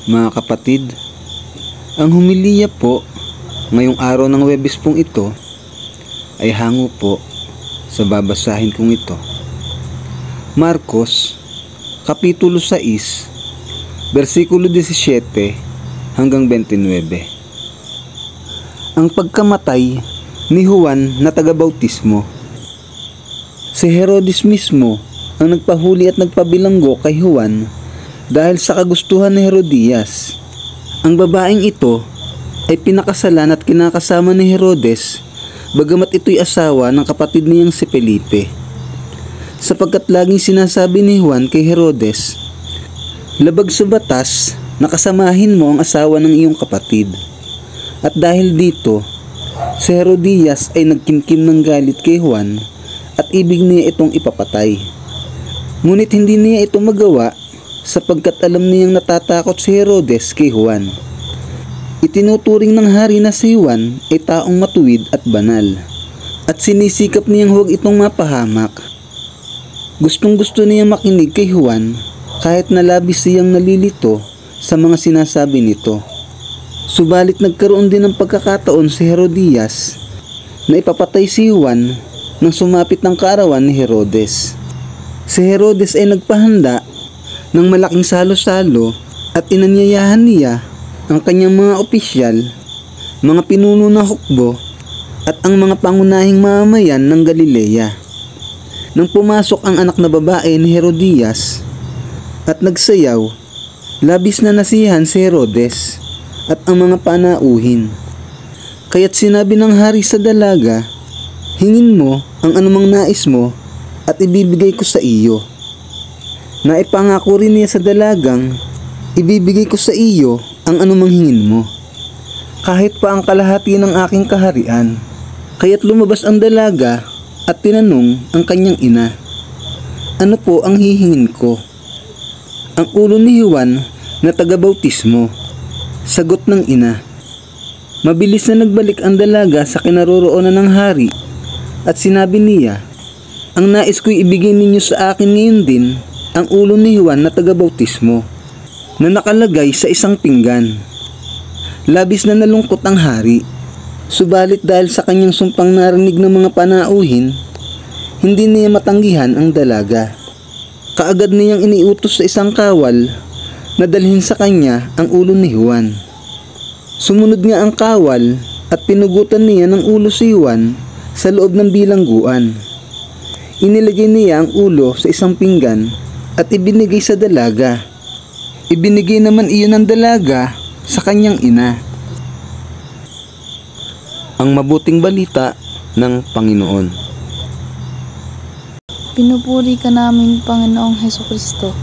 Mga kapatid, ang humiliya po ngayong araw ng Huwebes pong ito ay hango po sa babasahin kong ito. Marcos, Kapitulo 6, versikulo 17 hanggang 29. Ang pagkamatay ni Juan na taga-bautismo. Si Herodes mismo ang nagpahuli at nagpabilanggo kay Juan dahil sa kagustuhan ni Herodias. Ang babaeng ito ay pinakasalan at kinakasama ni Herodes, bagamat ito'y asawa ng kapatid niyang si Felipe. Sapagkat laging sinasabi ni Juan kay Herodes, labag sa batas na kasamahin mo ang asawa ng iyong kapatid. At dahil dito, si Herodias ay nagkimkim ng galit kay Juan at ibig niya itong ipapatay. Ngunit hindi niya ito magawa sapagkat alam niyang natatakot si Herodes kay Juan. Itinuturing ng hari na si Juan ay taong matuwid at banal, at sinisikap niyang huwag itong mapahamak. Gustong-gusto niyang makinig kay Juan kahit na labis siyang nalilito sa mga sinasabi nito. Subalit nagkaroon din ng pagkakataon si Herodias na ipapatay si Juan nang sumapit ng kaarawan ni Herodes. Si Herodes ay nagpahanda ng malaking salo-salo at inanyayahan niya ang kanyang mga opisyal, mga pinuno ng hukbo at ang mga pangunahing mamamayan ng Galilea. Nang pumasok ang anak na babae ni Herodias at nagsayaw, labis na nasiyahan si Herodes at ang mga panauhin. Kaya't sinabi ng hari sa dalaga, hingin mo ang anumang nais mo at ibibigay ko sa iyo. Naipangako rin niya sa dalagang, ibibigay ko sa iyo ang anumang hingin mo, kahit pa ang kalahati ng aking kaharian. Kaya't lumabas ang dalaga at tinanong ang kanyang ina, ano po ang hihingin ko? Ang ulo ni Juan na taga-bautismo. Sagot ng ina. Mabilis na nagbalik ang dalaga sa kinaroroonan ng hari at sinabi niya, ang nais ko'y ibigay ninyo sa akin ngayon din ang ulo ni Juan na taga-bautismo na nakalagay sa isang pinggan. Labis na nalungkot ang hari, subalit dahil sa kanyang sumpang narinig ng mga panauhin, hindi niya matanggihan ang dalaga. Kaagad niyang iniutos sa isang kawal na dalhin sa kanya ang ulo ni Juan. Sumunod nga ang kawal at pinugutan niya ng ulo si Juan sa loob ng bilangguan. Inilagay niya ang ulo sa isang pinggan at ibinigay sa dalaga. Ibinigay naman iyon ng dalaga sa kanyang ina. Ang mabuting balita ng Panginoon. Pinupuri ka namin, Panginoong Hesukristo.